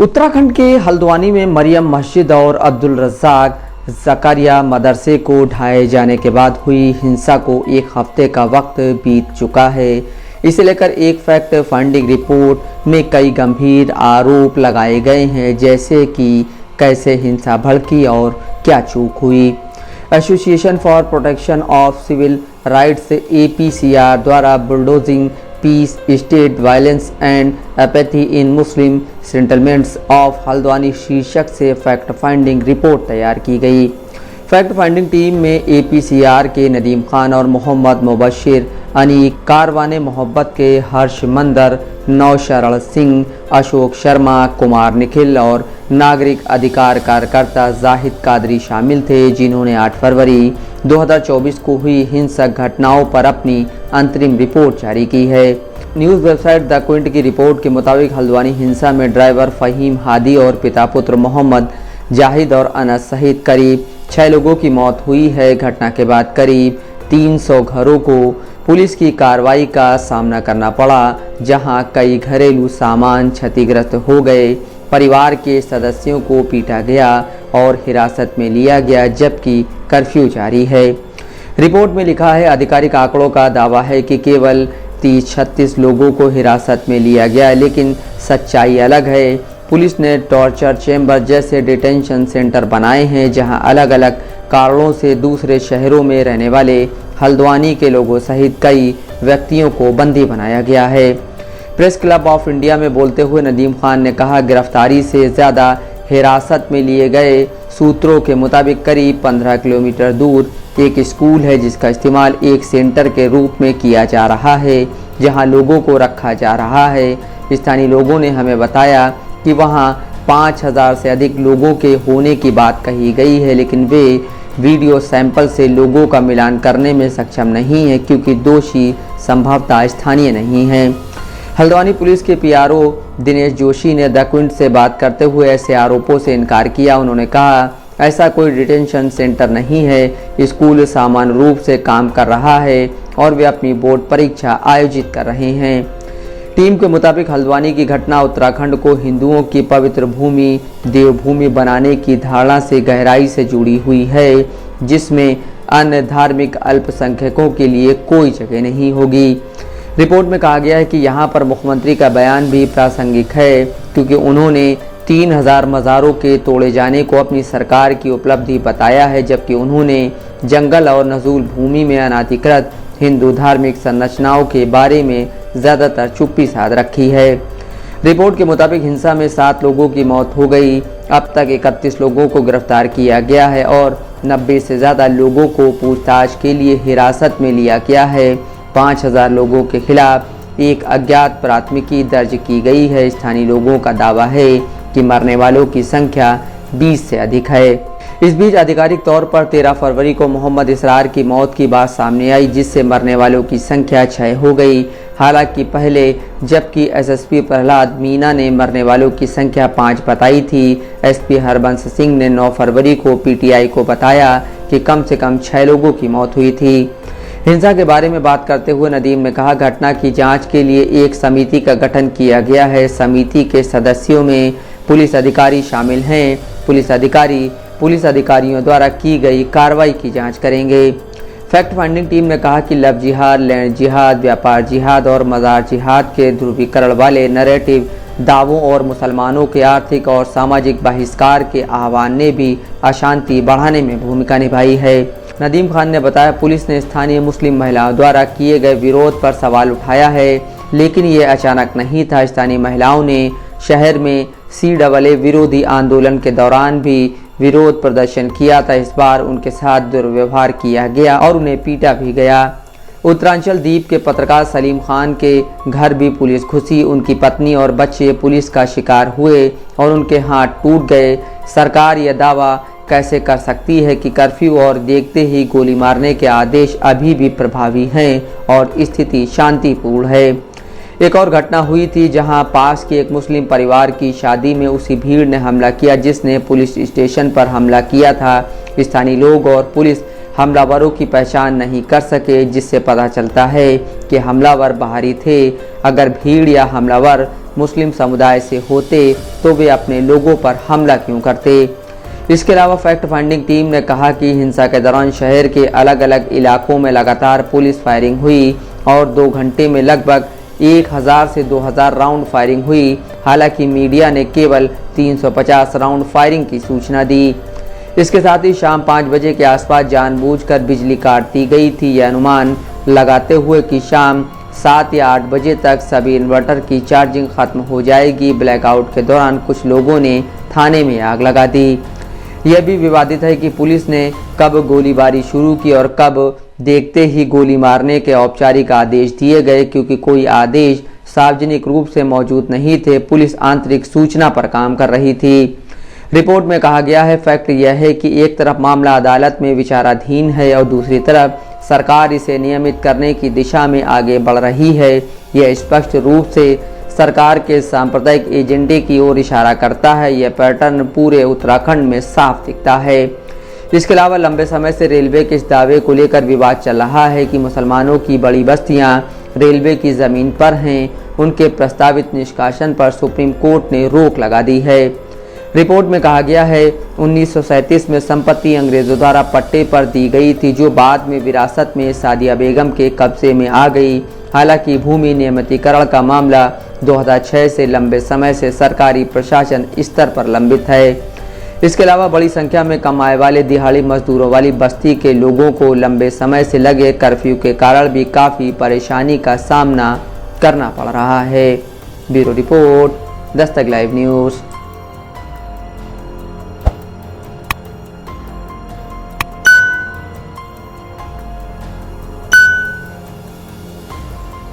उत्तराखंड के हल्द्वानी में मरियम मस्जिद और अब्दुल रज़ाक ज़कारिया मदरसे को ढाए जाने के बाद हुई हिंसा को एक हफ्ते का वक्त बीत चुका है। इसे लेकर एक फैक्ट फाइंडिंग रिपोर्ट में कई गंभीर आरोप लगाए गए हैं, जैसे कि कैसे हिंसा भड़की और क्या चूक हुई। Association for protection of civil rights APCR द्वारा bulldozing peace state violence and apathy in Muslim settlements of Haldwani शीर्षक से फैक्ट फाइंडिंग रिपोर्ट तैयार की गई। फैक्ट फाइंडिंग टीम में APCR के नदीम खान और मोहम्मद मुबशिर अनीक, कारवाने मोहब्बत के हर्ष मंदर, नौशरण सिंह, अशोक शर्मा, कुमार निखिल और नागरिक अधिकार कार्यकर्ता जाहिद कादरी शामिल थे, जिन्होंने 8 फरवरी 2024 को हुई हिंसक घटनाओं पर अपनी अंतरिम रिपोर्ट जारी की है। न्यूज़ वेबसाइट द क्विंट की रिपोर्ट के मुताबिक हल्द्वानी हिंसा में ड्राइवर फ़हीम हादी और पिता पुत्र मोहम्मद जाहिद और अनस सहित करीब 6 लोगों की मौत हुई है। घटना के बाद करीब 300 घरों को पुलिस की कार्रवाई का सामना करना पड़ा, जहां कई घरेलू सामान क्षतिग्रस्त हो गए। परिवार के सदस्यों को पीटा गया और हिरासत में लिया गया, जबकि कर्फ्यू जारी है। रिपोर्ट में लिखा है, आधिकारिक आंकड़ों का दावा है कि केवल 30-36 लोगों को हिरासत में लिया गया, लेकिन सच्चाई अलग है। पुलिस ने टॉर्चर चैम्बर जैसे डिटेंशन सेंटर बनाए हैं, जहां अलग अलग कारणों से दूसरे शहरों में रहने वाले हल्द्वानी के लोगों सहित कई व्यक्तियों को बंदी बनाया गया है। प्रेस क्लब ऑफ इंडिया में बोलते हुए नदीम खान ने कहा, गिरफ्तारी से ज़्यादा हिरासत में लिए गए। सूत्रों के मुताबिक करीब 15 किलोमीटर दूर एक स्कूल है, जिसका इस्तेमाल एक सेंटर के रूप में किया जा रहा है, जहां लोगों को रखा जा रहा है। स्थानीय लोगों ने हमें बताया कि वहां 5000 से अधिक लोगों के होने की बात कही गई है, लेकिन वे वीडियो सैंपल से लोगों का मिलान करने में सक्षम नहीं है, क्योंकि दोषी संभवतः स्थानीय नहीं हैं। हल्द्वानी पुलिस के PRO दिनेश जोशी ने द क्विंट से बात करते हुए ऐसे आरोपों से इनकार किया। उन्होंने कहा, ऐसा कोई डिटेंशन सेंटर नहीं है। स्कूल सामान्य रूप से काम कर रहा है और वे अपनी बोर्ड परीक्षा आयोजित कर रहे हैं। टीम के मुताबिक हल्द्वानी की घटना उत्तराखंड को हिंदुओं की पवित्र भूमि, देवभूमि बनाने की धारणा से गहराई से जुड़ी हुई है, जिसमें अन्य धार्मिक अल्पसंख्यकों के लिए कोई जगह नहीं होगी। रिपोर्ट में कहा गया है कि यहाँ पर मुख्यमंत्री का बयान भी प्रासंगिक है, क्योंकि उन्होंने 3000 मज़ारों के तोड़े जाने को अपनी सरकार की उपलब्धि बताया है, जबकि उन्होंने जंगल और नजूल भूमि में अनाधिकृत हिंदू धार्मिक संरचनाओं के बारे में ज़्यादातर चुप्पी साध रखी है। रिपोर्ट के मुताबिक हिंसा में 7 लोगों की मौत हो गई। अब तक 31 लोगों को गिरफ्तार किया गया है और 90 से ज़्यादा लोगों को पूछताछ के लिए हिरासत में लिया गया है। 5000 लोगों के खिलाफ एक अज्ञात प्राथमिकी दर्ज की गई है। स्थानीय लोगों का दावा है कि मरने वालों की संख्या 20 से अधिक है। इस बीच आधिकारिक तौर पर 13 फरवरी को मोहम्मद इसरार की मौत की बात सामने आई, जिससे मरने वालों की संख्या 6 हो गई। हालांकि पहले जबकि SSP प्रहलाद मीना ने मरने वालों की संख्या 5 बताई थी, SP हरबंस सिंह ने 9 फरवरी को PTI को बताया कि कम से कम 6 लोगों की मौत हुई थी। हिंसा के बारे में बात करते हुए नदीम ने कहा, घटना की जांच के लिए एक समिति का गठन किया गया है। समिति के सदस्यों में पुलिस अधिकारी शामिल हैं। पुलिस अधिकारियों द्वारा की गई कार्रवाई की जांच करेंगे। फैक्ट फाइंडिंग टीम ने कहा कि लव जिहाद, लैंड जिहाद, व्यापार जिहाद और मज़ार जिहाद के ध्रुवीकरण वाले नैरेटिव दावों और मुसलमानों के आर्थिक और सामाजिक बहिष्कार के आह्वान ने भी अशांति बढ़ाने में भूमिका निभाई है। नदीम खान ने बताया, पुलिस ने स्थानीय मुस्लिम महिलाओं द्वारा किए गए विरोध पर सवाल उठाया है, लेकिन ये अचानक नहीं था। स्थानीय महिलाओं ने शहर में CAA विरोधी आंदोलन के दौरान भी विरोध प्रदर्शन किया था। इस बार उनके साथ दुर्व्यवहार किया गया और उन्हें पीटा भी गया। उत्तरांचल द्वीप के पत्रकार सलीम खान के घर भी पुलिस घुसी। उनकी पत्नी और बच्चे पुलिस का शिकार हुए और उनके हाथ टूट गए। सरकार यह दावा कैसे कर सकती है कि कर्फ्यू और देखते ही गोली मारने के आदेश अभी भी प्रभावी हैं और स्थिति शांतिपूर्ण है। एक और घटना हुई थी, जहां पास के एक मुस्लिम परिवार की शादी में उसी भीड़ ने हमला किया जिसने पुलिस स्टेशन पर हमला किया था। स्थानीय लोग और पुलिस हमलावरों की पहचान नहीं कर सके, जिससे पता चलता है कि हमलावर बाहरी थे। अगर भीड़ या हमलावर मुस्लिम समुदाय से होते तो वे अपने लोगों पर हमला क्यों करते। इसके अलावा फैक्ट फाइंडिंग टीम ने कहा कि हिंसा के दौरान शहर के अलग अलग इलाकों में लगातार पुलिस फायरिंग हुई और 2 घंटे में लगभग 1000 से 2000 राउंड फायरिंग हुई। हालांकि मीडिया ने केवल 350 राउंड फायरिंग की सूचना दी। इसके साथ ही शाम 5 बजे के आसपास जानबूझकर बिजली काट दी गई थी, यह अनुमान लगाते हुए कि शाम 7 या 8 बजे तक सभी इन्वर्टर की चार्जिंग खत्म हो जाएगी। ब्लैकआउट के दौरान कुछ लोगों ने थाने में आग लगा दी। यह भी विवादित है कि पुलिस ने कब गोलीबारी शुरू की और कब देखते ही गोली मारने के औपचारिक आदेश दिए गए, क्योंकि कोई आदेश सार्वजनिक रूप से मौजूद नहीं थे। पुलिस आंतरिक सूचना पर काम कर रही थी। रिपोर्ट में कहा गया है, फैक्ट यह है कि एक तरफ मामला अदालत में विचाराधीन है और दूसरी तरफ सरकार इसे नियमित करने की दिशा में आगे बढ़ रही है। यह स्पष्ट रूप से सरकार के सांप्रदायिक एजेंडे की ओर इशारा करता है। यह पैटर्न पूरे उत्तराखंड में साफ दिखता है। इसके अलावा लंबे समय से रेलवे के इस दावे को लेकर विवाद चल रहा है कि मुसलमानों की बड़ी बस्तियां रेलवे की जमीन पर हैं। उनके प्रस्तावित निष्कासन पर सुप्रीम कोर्ट ने रोक लगा दी है। रिपोर्ट में कहा गया है, 1937 में संपत्ति अंग्रेजों द्वारा पट्टे पर दी गई थी, जो बाद में विरासत में सादिया बेगम के कब्जे में आ गई। हालांकि भूमि नियमितीकरण का मामला 2006 से लंबे समय से सरकारी प्रशासन स्तर पर लंबित है। इसके अलावा बड़ी संख्या में कमाए वाले दिहाड़ी मजदूरों वाली बस्ती के लोगों को लंबे समय से लगे कर्फ्यू के कारण भी काफ़ी परेशानी का सामना करना पड़ रहा है। Bureau report, Dastak live news.